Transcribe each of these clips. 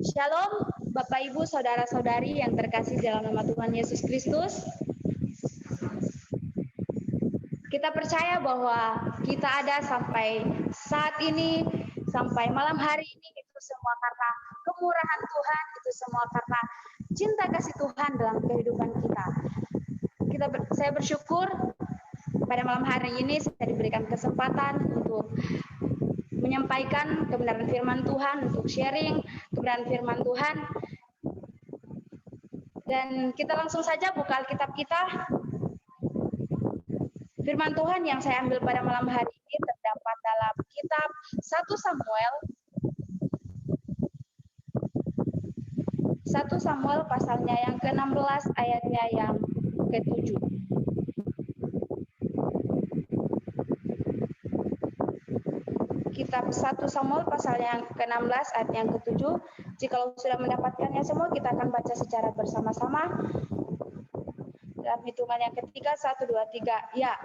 Shalom, Bapak Ibu, Saudara-saudari yang terkasih dalam nama Tuhan Yesus Kristus. Kita percaya bahwa kita ada sampai saat ini, sampai malam hari ini, itu semua karena kemurahan Tuhan, itu semua karena cinta kasih Tuhan dalam kehidupan kita. Saya bersyukur pada malam hari ini saya diberikan kesempatan untuk menyampaikan kebenaran firman Tuhan, untuk sharing kebenaran firman Tuhan. Dan kita langsung saja buka Alkitab kita. Firman Tuhan yang saya ambil pada malam hari ini terdapat dalam kitab 1 Samuel pasalnya yang ke-16 ayatnya yang ke-7. Kitab 1 Samuel pasal yang ke-16 ayat yang ke-7. Jikalau sudah mendapatkannya semua, kita akan baca secara bersama-sama. Dalam hitungan yang ketiga, 1, 2, 3. Ya.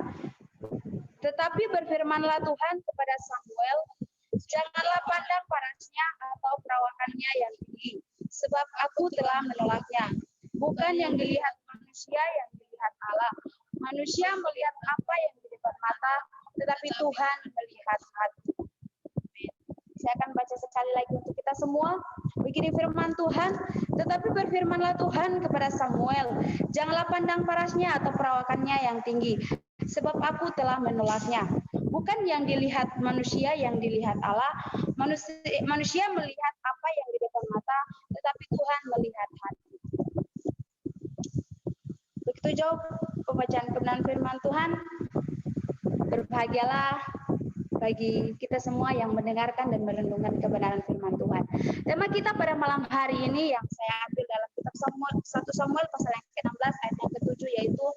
Tetapi berfirmanlah Tuhan kepada Samuel, janganlah pandang parasnya atau perawakannya yang tinggi, sebab aku telah menolaknya. Bukan yang dilihat manusia, yang dilihat Allah. Manusia melihat apa yang di depan mata, tetapi Tuhan melihat hati. Saya akan baca sekali lagi untuk kita semua. Begini firman Tuhan, tetapi berfirmanlah Tuhan kepada Samuel, janganlah pandang parasnya atau perawakannya yang tinggi, sebab aku telah menolaknya. Bukan yang dilihat manusia, yang dilihat Allah. Manusia melihat apa yang di depan mata, tetapi Tuhan melihat hati. Begitu jauh pembacaan kebenaran firman Tuhan. Berbahagialah bagi kita semua yang mendengarkan dan merenungkan kebenaran firman Tuhan. Tema kita pada malam hari ini yang saya ambil dalam kitab 1 Samuel pasal yang ke-16 ayat yang ke-7 yaitu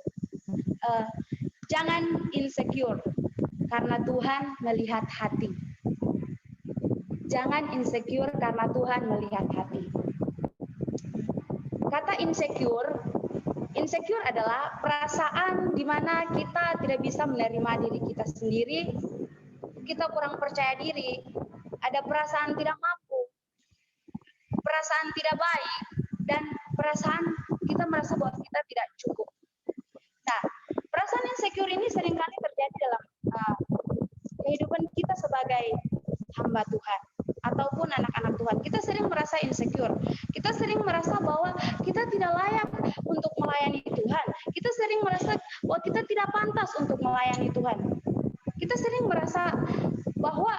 jangan insecure karena Tuhan melihat hati. Jangan insecure karena Tuhan melihat hati. Kata insecure adalah perasaan di mana kita tidak bisa menerima diri kita sendiri, kita kurang percaya diri, ada perasaan tidak mampu, perasaan tidak baik, dan perasaan kita merasa bahwa kita tidak cukup. Nah, perasaan insecure ini seringkali terjadi dalam kehidupan kita sebagai hamba Tuhan ataupun anak-anak Tuhan. Kita sering merasa insecure. Kita sering merasa bahwa kita tidak layak untuk melayani Tuhan. Kita sering merasa bahwa kita tidak pantas untuk melayani Tuhan. Kita sering merasa bahwa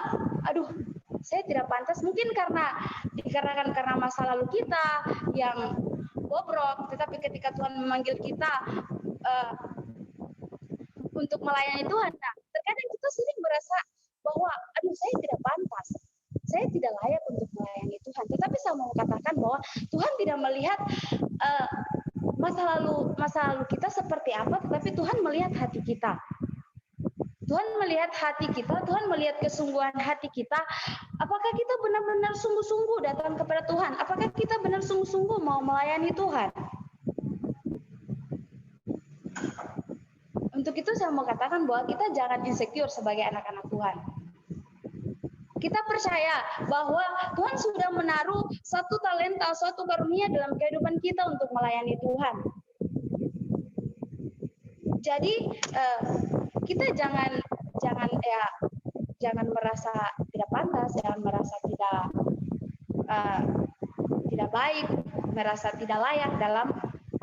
saya tidak pantas, mungkin dikarenakan karena masa lalu kita yang bobrok, tetapi ketika Tuhan memanggil kita untuk melayani Tuhan, nah, terkadang kita sering merasa bahwa saya tidak pantas, saya tidak layak untuk melayani Tuhan. Tetapi saya mau katakan bahwa Tuhan tidak melihat masa lalu kita seperti apa, tetapi Tuhan melihat hati kita. Tuhan melihat hati kita, Tuhan melihat kesungguhan hati kita. Apakah kita benar-benar sungguh-sungguh datang kepada Tuhan? Apakah kita benar sungguh-sungguh mau melayani Tuhan? Untuk itu saya mau katakan bahwa kita jangan insecure sebagai anak-anak Tuhan. Kita percaya bahwa Tuhan sudah menaruh satu talenta, suatu karunia dalam kehidupan kita untuk melayani Tuhan. Jadi kita jangan merasa tidak pantas, jangan merasa tidak baik, merasa tidak layak dalam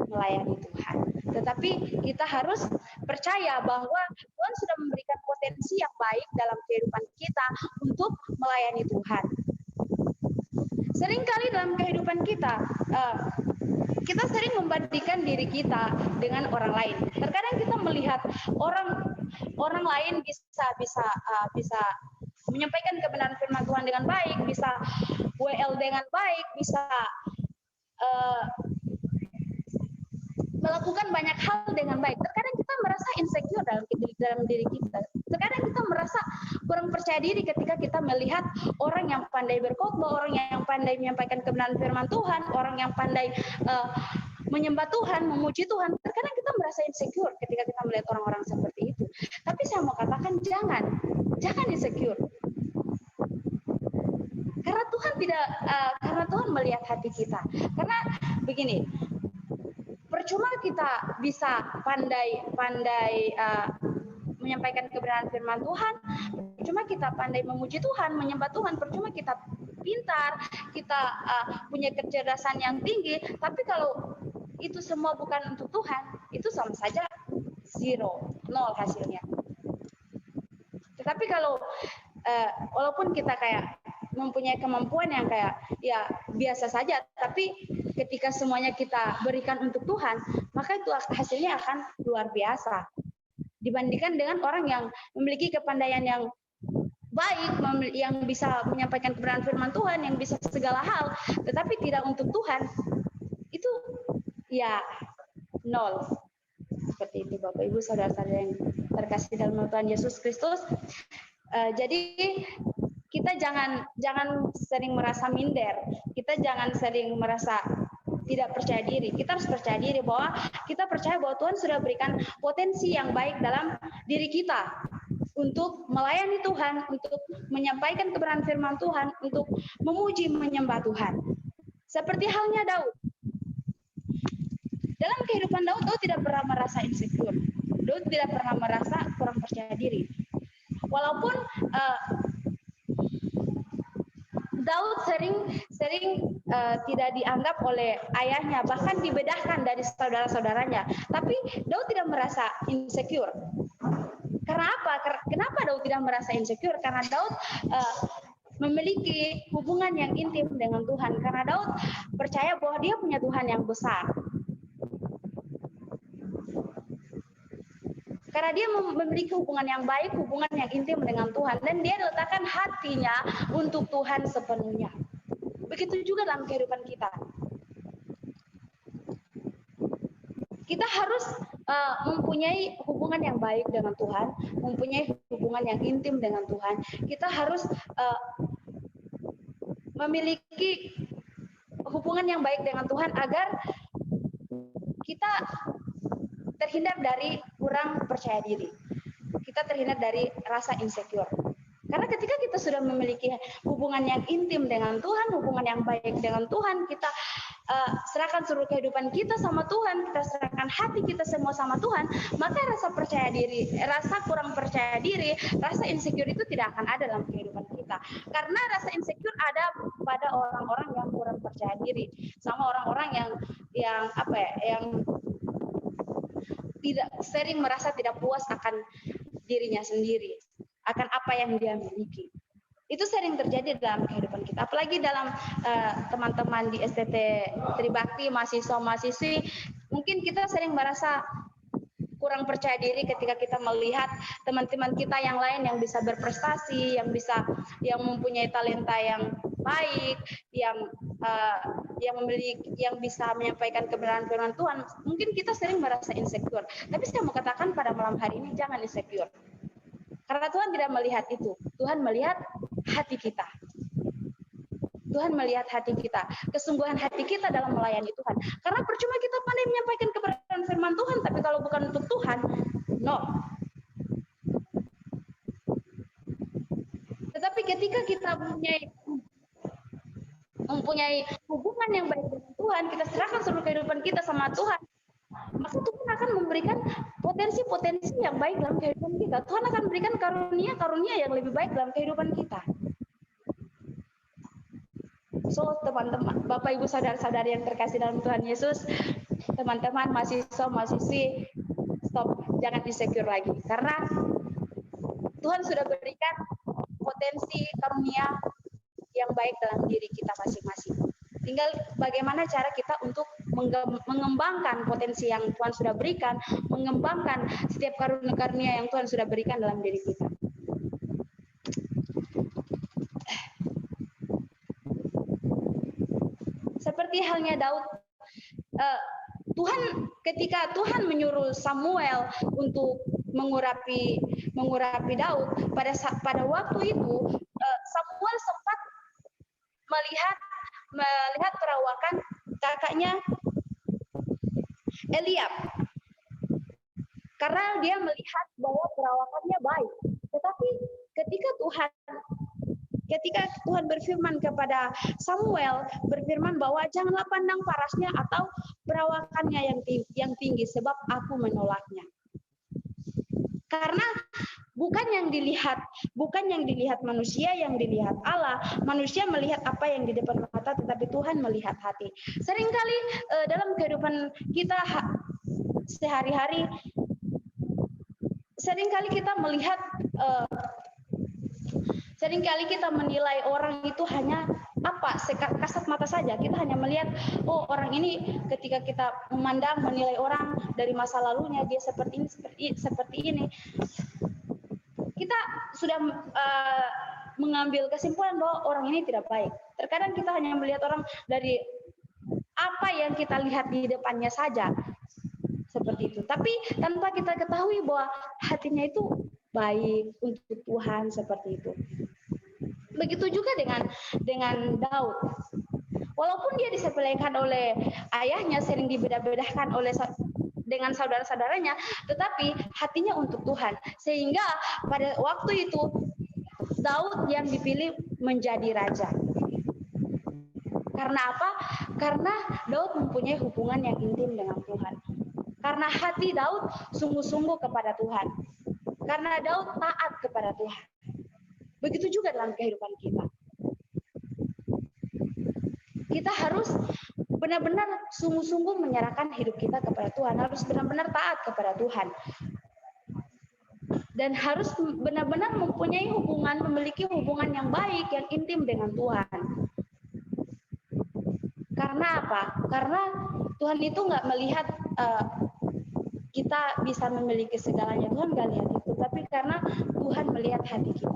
melayani Tuhan. Tetapi kita harus percaya bahwa Tuhan sudah memberikan potensi yang baik dalam kehidupan kita untuk melayani Tuhan. Seringkali dalam kehidupan kita, kita sering membandingkan diri kita dengan orang lain. Terkadang kita melihat orang lain bisa menyampaikan kebenaran firman Tuhan dengan baik, bisa WL dengan baik, bisa melakukan banyak hal dengan baik. Terkadang kita merasa insecure dalam diri kita. Terkadang kita merasa kurang percaya diri ketika kita melihat orang yang pandai berkhotbah, orang yang pandai menyampaikan kebenaran firman Tuhan, orang yang pandai menyembah Tuhan, memuji Tuhan. Terkadang kita merasa insecure ketika kita melihat orang-orang seperti itu. Tapi saya mau katakan jangan insecure. Karena Tuhan tidak karena Tuhan melihat hati kita. Karena begini, percuma kita bisa pandai menyampaikan kebenaran firman Tuhan, percuma kita pandai memuji Tuhan, menyembah Tuhan, percuma kita pintar, kita punya kecerdasan yang tinggi, tapi kalau itu semua bukan untuk Tuhan, itu sama saja zero, nol hasilnya. Tetapi kalau walaupun kita kayak mempunyai kemampuan yang kayak ya biasa saja, tapi ketika semuanya kita berikan untuk Tuhan, maka itu hasilnya akan luar biasa. Dibandingkan dengan orang yang memiliki kepandaian yang baik, yang bisa menyampaikan kebenaran firman Tuhan, yang bisa segala hal, tetapi tidak untuk Tuhan, itu ya nol. Seperti itu Bapak Ibu saudara-saudara yang terkasih dalam Tuhan Yesus Kristus. Jadi kita jangan sering merasa minder, kita jangan sering merasa tidak percaya diri. Kita harus percaya diri bahwa kita percaya bahwa Tuhan sudah berikan potensi yang baik dalam diri kita untuk melayani Tuhan, untuk menyampaikan kebenaran firman Tuhan, untuk memuji menyembah Tuhan. Seperti halnya Daud. Dalam kehidupan Daud tidak pernah merasa insecure. Daud tidak pernah merasa kurang percaya diri. Walaupun Daud sering tidak dianggap oleh ayahnya, bahkan dibedahkan dari saudara-saudaranya. Tapi Daud tidak merasa insecure. Karena apa? Kenapa Daud tidak merasa insecure? Karena Daud memiliki hubungan yang intim dengan Tuhan. Karena Daud percaya bahwa dia punya Tuhan yang besar. Karena dia memiliki hubungan yang baik, hubungan yang intim dengan Tuhan. Dan dia letakkan hatinya untuk Tuhan sepenuhnya. Begitu juga dalam kehidupan kita. Kita harus mempunyai hubungan yang baik dengan Tuhan, mempunyai hubungan yang intim dengan Tuhan. Kita harus memiliki hubungan yang baik dengan Tuhan agar kita terhindar dari kurang percaya diri. Kita terhindar dari rasa insecure. Karena ketika kita sudah memiliki hubungan yang intim dengan Tuhan, hubungan yang baik dengan Tuhan, kita serahkan seluruh kehidupan kita sama Tuhan, kita serahkan hati kita semua sama Tuhan, maka rasa percaya diri, rasa kurang percaya diri, rasa insecure itu tidak akan ada dalam kehidupan kita. Karena rasa insecure ada pada orang-orang yang kurang percaya diri, sama orang-orang yang tidak sering merasa tidak puas akan dirinya sendiri, akan apa yang dia miliki. Itu sering terjadi dalam kehidupan kita, apalagi dalam teman-teman di STT Tribakti, mahasiswa-mahasiswi, mungkin kita sering merasa kurang percaya diri ketika kita melihat teman-teman kita yang lain yang bisa berprestasi, yang mempunyai talenta yang baik, yang bisa menyampaikan kebenaran firman Tuhan. Mungkin kita sering merasa insecure. Tapi saya mau katakan pada malam hari ini, jangan insecure. Karena Tuhan tidak melihat itu. Tuhan melihat hati kita. Tuhan melihat hati kita, kesungguhan hati kita dalam melayani Tuhan. Karena percuma kita pandai menyampaikan kebenaran firman Tuhan, tapi kalau bukan untuk Tuhan, no. Tetapi ketika kita mempunyai hubungan yang baik dengan Tuhan, kita serahkan seluruh kehidupan kita sama Tuhan, maka Tuhan akan memberikan potensi-potensi yang baik dalam kehidupan kita. Tuhan akan memberikan karunia-karunia yang lebih baik dalam kehidupan kita. So, teman-teman, Bapak Ibu saudara-saudari yang terkasih dalam Tuhan Yesus, teman-teman mahasiswa-mahasiswi, stop, jangan insecure lagi. Karena Tuhan sudah berikan potensi karunia yang baik dalam diri kita masing-masing. Tinggal bagaimana cara kita untuk mengembangkan potensi yang Tuhan sudah berikan, mengembangkan setiap karunia-karunia yang Tuhan sudah berikan dalam diri kita. Seperti halnya Daud, ketika Tuhan menyuruh Samuel untuk mengurapi Daud, pada waktu itu Samuel sempat melihat perawakan kakaknya Eliab, karena dia melihat bahwa perawakannya baik. Tetapi ketika Tuhan ketika Tuhan berfirman kepada Samuel, berfirman bahwa janganlah pandang parasnya atau perawakannya yang tinggi, sebab aku menolaknya. Karena bukan yang dilihat manusia, yang dilihat Allah. Manusia melihat apa yang di depan mata, tetapi Tuhan melihat hati. Seringkali dalam kehidupan kita sehari-hari, seringkali kita menilai orang itu hanya kasat mata saja. Kita hanya melihat, oh orang ini, ketika kita menilai orang dari masa lalunya, dia seperti ini. Kita sudah mengambil kesimpulan bahwa orang ini tidak baik. Terkadang kita hanya melihat orang dari apa yang kita lihat di depannya saja, seperti itu. Tapi tanpa kita ketahui bahwa hatinya itu baik untuk Tuhan, seperti itu. Begitu juga dengan Daud. Walaupun dia disepelekan oleh ayahnya, sering dibeda-bedakan dengan saudara-saudaranya, tetapi hatinya untuk Tuhan. Sehingga pada waktu itu Daud yang dipilih menjadi raja. Karena apa? Karena Daud mempunyai hubungan yang intim dengan Tuhan. Karena hati Daud sungguh-sungguh kepada Tuhan. Karena Daud taat kepada Tuhan. Begitu juga dalam kehidupan kita. Kita harus benar-benar sungguh-sungguh menyerahkan hidup kita kepada Tuhan. Harus benar-benar taat kepada Tuhan. Dan harus benar-benar memiliki hubungan yang baik, yang intim dengan Tuhan. Karena apa? Karena Tuhan itu nggak melihat kita bisa memiliki segalanya. Tuhan nggak lihat itu. Tapi karena Tuhan melihat hati kita.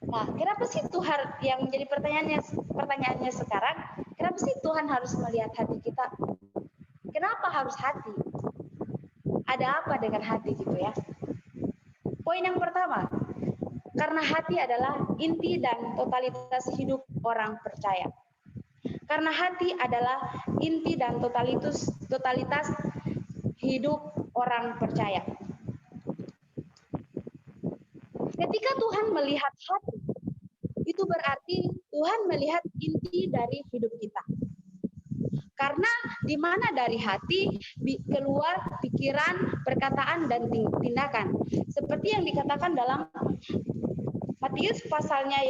Nah, kenapa sih Tuhan, yang menjadi pertanyaannya sekarang, kenapa sih Tuhan harus melihat hati kita? Kenapa harus hati? Ada apa dengan hati gitu ya? Poin yang pertama, karena hati adalah inti dan totalitas hidup orang percaya. Karena hati adalah inti dan totalitas hidup orang percaya. Ketika Tuhan melihat hati, itu berarti Tuhan melihat inti dari hidup kita. Karena di mana dari hati keluar pikiran, perkataan, dan tindakan. Seperti yang dikatakan dalam Matius pasalnya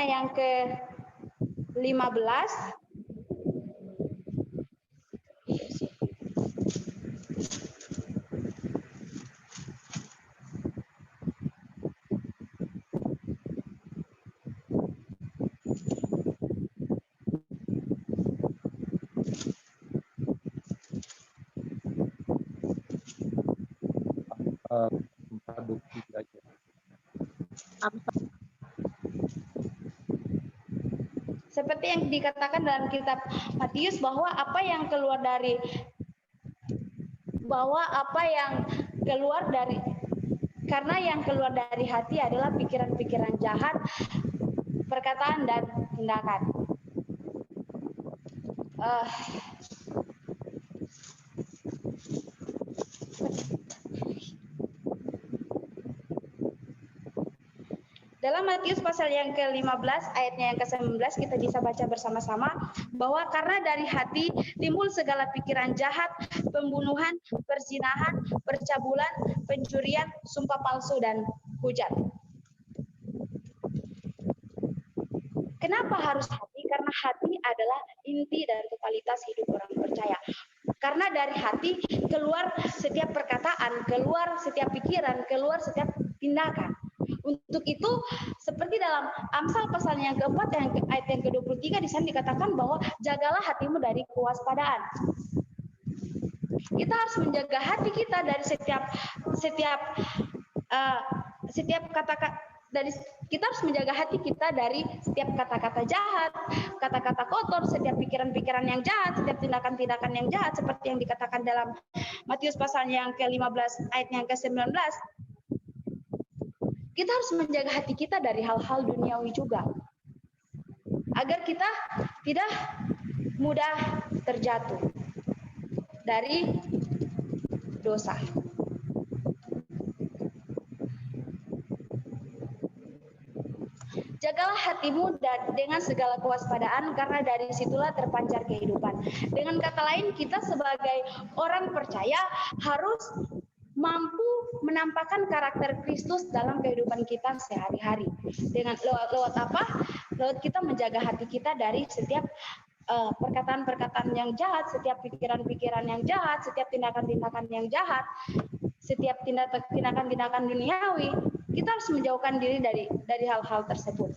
yang ke-15. Seperti yang dikatakan dalam kitab Matius bahwa karena yang keluar dari hati adalah pikiran-pikiran jahat, perkataan, dan tindakan. Dalam Matius pasal yang ke-15 ayatnya yang ke-19 kita bisa baca bersama-sama bahwa karena dari hati timbul segala pikiran jahat, pembunuhan, perzinahan, percabulan, pencurian, sumpah palsu, dan hujat. Kenapa harus hati? Karena hati adalah inti dan totalitas hidup orang percaya. Karena dari hati keluar setiap perkataan, keluar setiap pikiran, keluar setiap tindakan. Untuk itu, seperti dalam Amsal pasal yang keempat, ayat yang ke-23, di sana dikatakan bahwa jagalah hatimu dari kewaspadaan. Kita harus menjaga hati kita dari kita harus menjaga hati kita dari setiap kata-kata jahat, kata-kata kotor, setiap pikiran-pikiran yang jahat, setiap tindakan-tindakan yang jahat, seperti yang dikatakan dalam Matius pasal yang ke-15 ayat yang ke-19. Kita harus menjaga hati kita dari hal-hal duniawi juga. agar kita tidak mudah terjatuh dari dosa. Jagalah hatimu dengan segala kewaspadaan, karena dari situlah terpancar kehidupan. Dengan kata lain, kita sebagai orang percaya harus mampu menampakkan karakter Kristus dalam kehidupan kita sehari-hari. Dengan lewat apa? Lewat kita menjaga hati kita dari setiap perkataan-perkataan yang jahat, setiap pikiran-pikiran yang jahat, setiap tindakan-tindakan yang jahat, setiap tindakan-tindakan duniawi. Kita harus menjauhkan diri dari hal-hal tersebut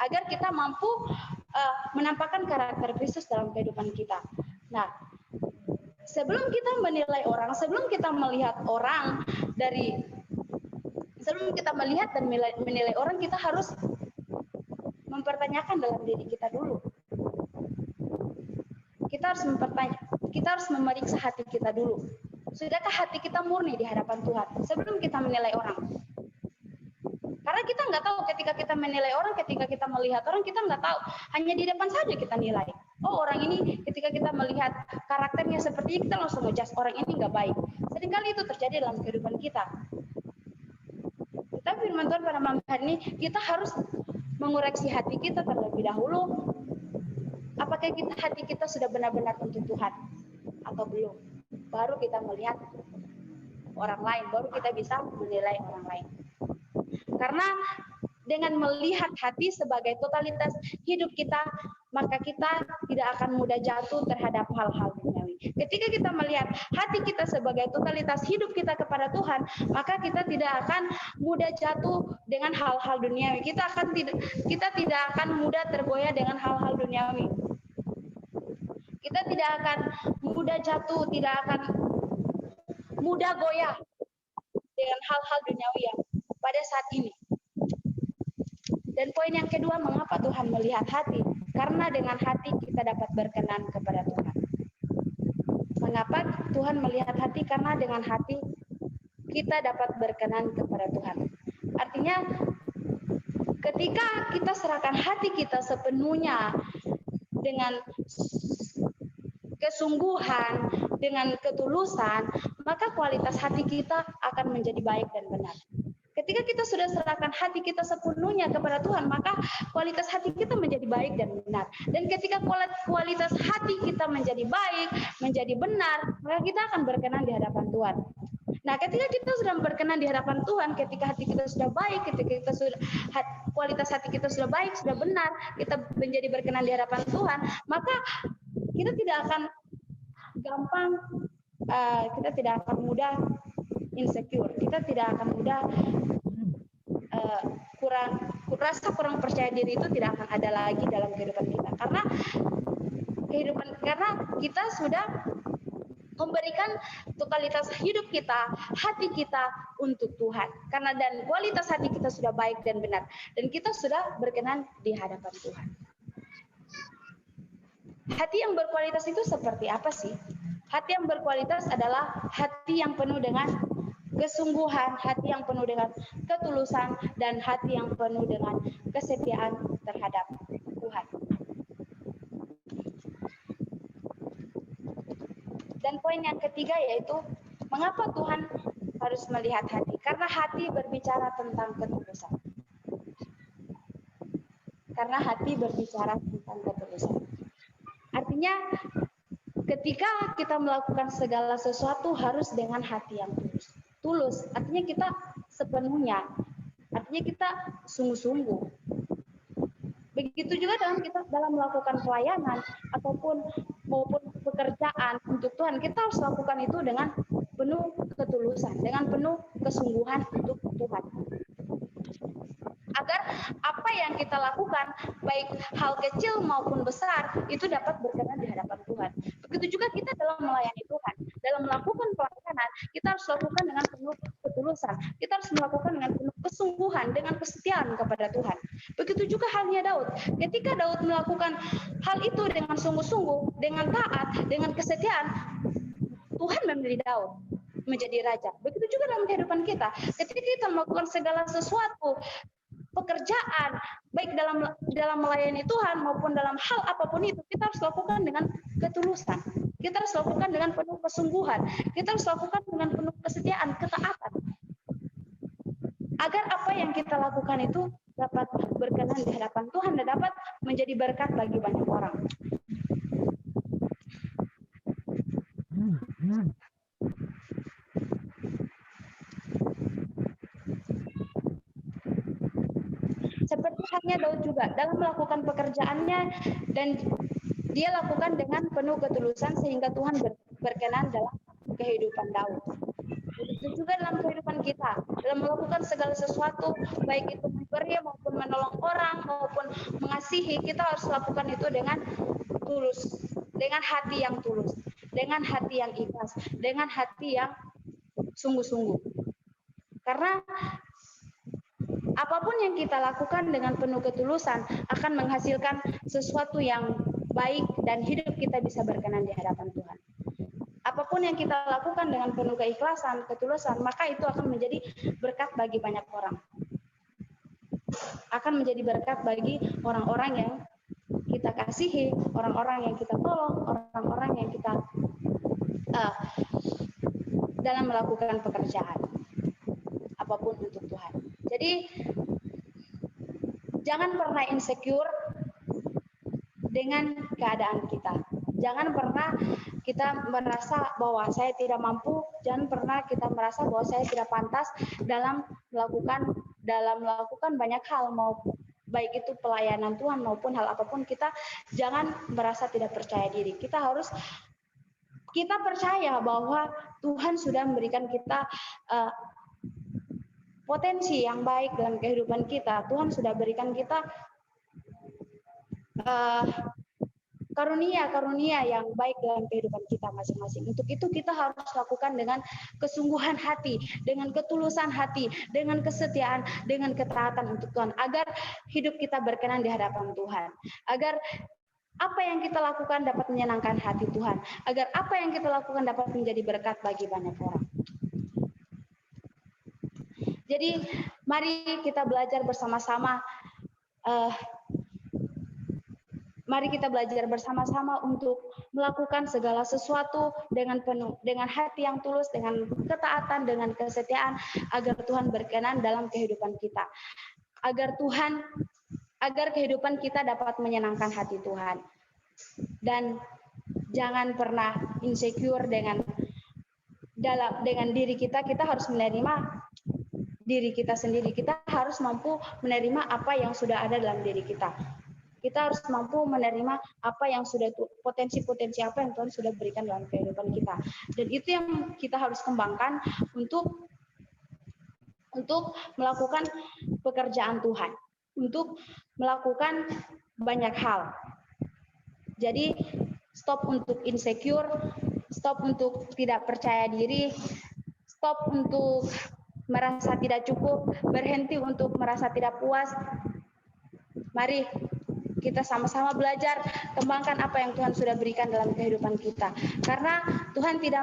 agar kita mampu menampakkan karakter Kristus dalam kehidupan kita. Nah, sebelum kita menilai orang, sebelum kita melihat dan menilai orang, kita harus mempertanyakan dalam diri kita dulu. Kita harus memeriksa hati kita dulu. Sudahkah hati kita murni di hadapan Tuhan sebelum kita menilai orang? Karena kita nggak tahu ketika kita menilai orang, ketika kita melihat orang, kita nggak tahu. Hanya di depan saja kita nilai. Oh, orang ini ketika kita melihat karakternya seperti ini, kita langsung ngejudge orang ini nggak baik. Seringkali itu terjadi dalam kehidupan kita. Tapi firman Tuhan pada malam hari ini, kita harus mengoreksi hati kita terlebih dahulu. Apakah hati kita sudah benar-benar untuk Tuhan atau belum? Baru kita melihat orang lain, baru kita bisa menilai orang lain. Karena dengan melihat hati sebagai totalitas hidup kita, maka kita tidak akan mudah jatuh terhadap hal-hal duniawi. Ketika kita melihat hati kita sebagai totalitas hidup kita kepada Tuhan, maka kita tidak akan mudah jatuh dengan hal-hal duniawi. Kita tidak akan mudah tergoyah dengan hal-hal duniawi. Kita tidak akan mudah jatuh, tidak akan mudah goyah dengan hal-hal duniawi yang pada saat ini. Dan poin yang kedua, mengapa Tuhan melihat hati? Karena dengan hati kita dapat berkenan kepada Tuhan. Mengapa Tuhan melihat hati? Karena dengan hati kita dapat berkenan kepada Tuhan. Artinya, ketika kita serahkan hati kita sepenuhnya dengan kesungguhan, dengan ketulusan, maka kualitas hati kita akan menjadi baik dan benar. Ketika kita sudah serahkan hati kita sepenuhnya kepada Tuhan, maka kualitas hati kita menjadi baik dan benar. Dan ketika kualitas hati kita menjadi baik, menjadi benar, maka kita akan berkenan di hadapan Tuhan. Nah, ketika kita sudah berkenan di hadapan Tuhan, ketika hati kita sudah baik, ketika kita sudah kualitas hati kita sudah baik, sudah benar, kita menjadi berkenan di hadapan Tuhan, maka kita tidak akan gampang, kita tidak akan mudah insecure, kita tidak akan mudah kurang percaya diri, itu tidak akan ada lagi dalam kehidupan kita, karena kita sudah memberikan totalitas hidup kita, hati kita untuk Tuhan. Karena dan kualitas hati kita sudah baik dan benar, dan kita sudah berkenan di hadapan Tuhan. Hati yang berkualitas itu seperti apa sih? Hati yang berkualitas adalah hati yang penuh dengan kesungguhan, hati yang penuh dengan ketulusan, dan hati yang penuh dengan kesetiaan terhadap Tuhan. Dan poin yang ketiga yaitu, mengapa Tuhan harus melihat hati? Karena hati berbicara tentang ketulusan. Karena hati berbicara tentang ketulusan. Artinya, ketika kita melakukan segala sesuatu harus dengan hati yang tulus. Tulus, artinya kita sepenuhnya, artinya kita sungguh-sungguh. Begitu juga dalam melakukan pelayanan ataupun maupun pekerjaan untuk Tuhan, kita harus lakukan itu dengan penuh ketulusan, dengan penuh kesungguhan untuk Tuhan. Agar apa yang kita lakukan, baik hal kecil maupun besar, itu dapat berkenan di hadapan Tuhan. Begitu juga kita dalam melayani Tuhan, dalam melakukan pelayanan, kita harus lakukan dengan penuh ketulusan. Kita harus melakukan dengan penuh kesungguhan, dengan kesetiaan kepada Tuhan. Begitu juga halnya Daud. Ketika Daud melakukan hal itu dengan sungguh-sungguh, dengan taat, dengan kesetiaan, Tuhan memilih Daud menjadi raja. Begitu juga dalam kehidupan kita. Ketika kita melakukan segala sesuatu, pekerjaan, baik dalam melayani Tuhan maupun dalam hal apapun itu, kita harus lakukan dengan ketulusan. Kita harus lakukan dengan penuh kesungguhan. Kita harus lakukan dengan penuh kesetiaan, ketaatan. Agar apa yang kita lakukan itu dapat berkenan di hadapan Tuhan dan dapat menjadi berkat bagi banyak orang. Seperti halnya Daud juga dalam melakukan pekerjaannya, dan dia lakukan dengan penuh ketulusan sehingga Tuhan berkenan dalam kehidupan Daud. Begitu juga dalam kehidupan kita, dalam melakukan segala sesuatu, baik itu memberi maupun menolong orang maupun mengasihi, kita harus lakukan itu dengan tulus, dengan hati yang tulus, dengan hati yang ikhlas, dengan hati yang sungguh-sungguh. Karena apapun yang kita lakukan dengan penuh ketulusan akan menghasilkan sesuatu yang baik dan hidup kita bisa berkenan di hadapan Tuhan. Apapun yang kita lakukan dengan penuh keikhlasan, ketulusan, maka itu akan menjadi berkat bagi banyak orang. Akan menjadi berkat bagi orang-orang yang kita kasihi, orang-orang yang kita tolong, orang-orang yang kita dalam melakukan pekerjaan. Apapun untuk Tuhan. Jadi, jangan pernah insecure dengan keadaan kita. Jangan pernah kita merasa bahwa saya tidak mampu, jangan pernah kita merasa bahwa saya tidak pantas dalam melakukan banyak hal, mau baik itu pelayanan Tuhan maupun hal apapun. Kita jangan merasa tidak percaya diri. Kita percaya bahwa Tuhan sudah memberikan kita potensi yang baik dalam kehidupan kita. Tuhan sudah berikan kita karunia-karunia yang baik dalam kehidupan kita masing-masing. Untuk itu kita harus lakukan dengan kesungguhan hati, dengan ketulusan hati, dengan kesetiaan, dengan ketaatan untuk Tuhan, agar hidup kita berkenan di hadapan Tuhan. Agar apa yang kita lakukan dapat menyenangkan hati Tuhan. Agar apa yang kita lakukan dapat menjadi berkat bagi banyak orang. Jadi mari kita belajar bersama-sama. Mari kita belajar bersama-sama untuk melakukan segala sesuatu dengan penuh, dengan hati yang tulus, dengan ketaatan, dengan kesetiaan, agar Tuhan berkenan dalam kehidupan kita. Agar kehidupan kita dapat menyenangkan hati Tuhan. Dan jangan pernah insecure dengan diri kita. Kita harus menerima diri kita sendiri. Kita harus mampu menerima apa yang sudah ada dalam diri kita. Kita harus mampu menerima apa yang sudah, potensi-potensi apa yang Tuhan sudah berikan dalam kehidupan kita. Dan itu yang kita harus kembangkan untuk melakukan pekerjaan Tuhan, untuk melakukan banyak hal. Jadi stop untuk insecure, stop untuk tidak percaya diri, stop untuk merasa tidak cukup, berhenti untuk merasa tidak puas. Mari kita sama-sama belajar, kembangkan apa yang Tuhan sudah berikan dalam kehidupan kita. Karena Tuhan tidak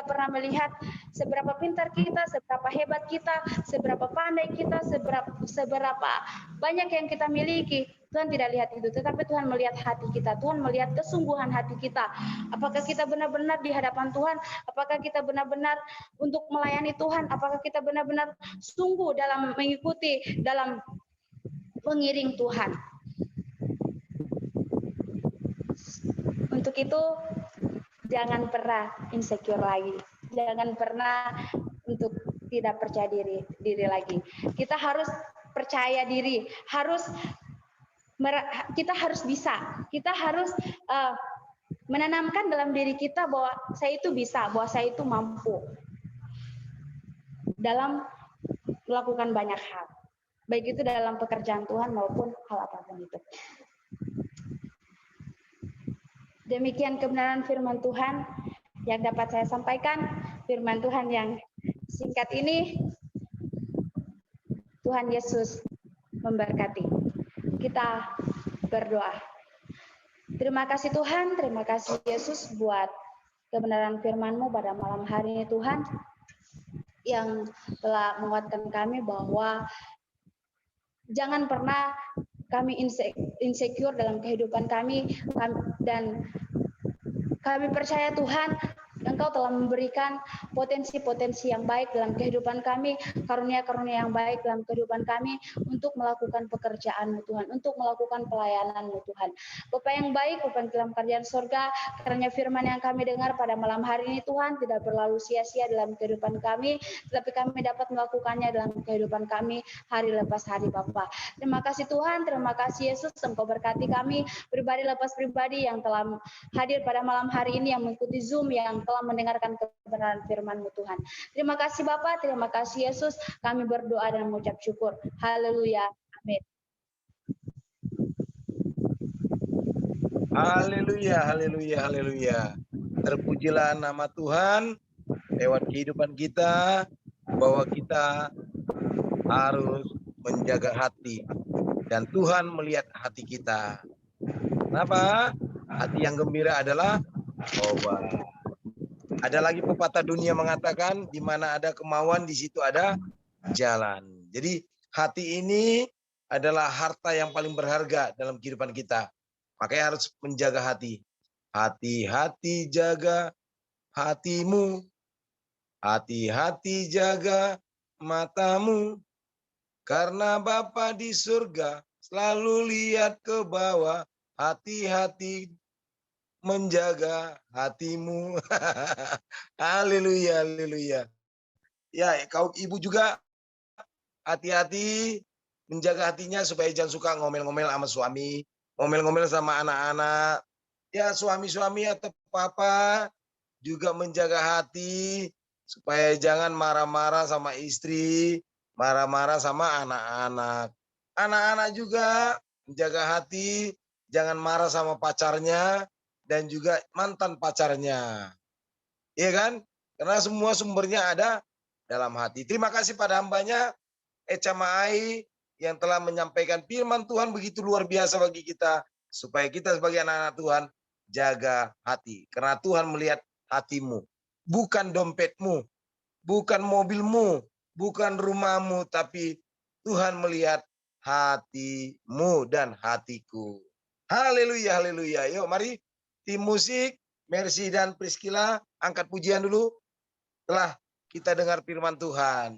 pernah melihat seberapa pintar kita, seberapa hebat kita, seberapa pandai kita, seberapa banyak yang kita miliki. Tuhan tidak lihat itu, tetapi Tuhan melihat hati kita. Tuhan melihat kesungguhan hati kita. Apakah kita benar-benar di hadapan Tuhan? Apakah kita benar-benar untuk melayani Tuhan? Apakah kita benar-benar sungguh dalam mengikuti, dalam pengiring Tuhan. Untuk itu, jangan pernah insecure lagi. Jangan pernah untuk tidak percaya diri lagi. Kita harus percaya diri, kita harus bisa. Kita harus menanamkan dalam diri kita bahwa saya itu bisa, bahwa saya itu mampu dalam melakukan banyak hal. Baik itu dalam pekerjaan Tuhan maupun hal apapun itu. Demikian kebenaran firman Tuhan yang dapat saya sampaikan. Firman Tuhan yang singkat ini, Tuhan Yesus memberkati. Kita berdoa. Terima kasih Tuhan, terima kasih Yesus buat kebenaran firman-Mu pada malam hari ini Tuhan, yang telah menguatkan kami bahwa jangan pernah kami insecure dalam kehidupan kami, dan kami percaya Tuhan, Engkau telah memberikan potensi-potensi yang baik dalam kehidupan kami, karunia-karunia yang baik dalam kehidupan kami untuk melakukan pekerjaan-Mu Tuhan, untuk melakukan pelayanan-Mu Tuhan. Bapa yang baik, Bapa yang dalam kerajaan surga, karena firman yang kami dengar pada malam hari ini Tuhan tidak berlalu sia-sia dalam kehidupan kami, tetapi kami dapat melakukannya dalam kehidupan kami hari lepas hari Bapa. Terima kasih Tuhan, terima kasih Yesus, Engkau berkati kami pribadi lepas pribadi yang telah hadir pada malam hari ini, yang mengikuti Zoom, yang telah mendengarkan kebenaran firman-Mu Tuhan. Terima kasih Bapa, terima kasih Yesus. Kami berdoa dan mengucap syukur. Haleluya. Amin. Haleluya, haleluya, haleluya. Terpujilah nama Tuhan lewat kehidupan kita, bahwa kita harus menjaga hati. Dan Tuhan melihat hati kita. Kenapa? Hati yang gembira adalah obat. Ada lagi pepatah dunia mengatakan, di mana ada kemauan, di situ ada jalan. Jadi hati ini adalah harta yang paling berharga dalam kehidupan kita. Makanya harus menjaga hati. Hati-hati jaga hatimu. Hati-hati jaga matamu. Karena Bapa di surga selalu lihat ke bawah. Hati-hati menjaga hatimu. Haleluya, haleluya. Ya, kau ibu juga hati-hati menjaga hatinya supaya jangan suka ngomel-ngomel sama suami, ngomel-ngomel sama anak-anak. Ya, suami-suami atau papa juga menjaga hati supaya jangan marah-marah sama istri, marah-marah sama anak-anak. Anak-anak juga menjaga hati, jangan marah sama pacarnya dan juga mantan pacarnya. Iya kan? Karena semua sumbernya ada dalam hati. Terima kasih pada hambanya, Echa Maai, yang telah menyampaikan firman Tuhan begitu luar biasa bagi kita, supaya kita sebagai anak-anak Tuhan jaga hati. Karena Tuhan melihat hatimu, bukan dompetmu, bukan mobilmu, bukan rumahmu, tapi Tuhan melihat hatimu dan hatiku. Haleluya, haleluya. Yuk mari tim musik, Mercy dan Priscilla, angkat pujian dulu. Telah kita dengar firman Tuhan.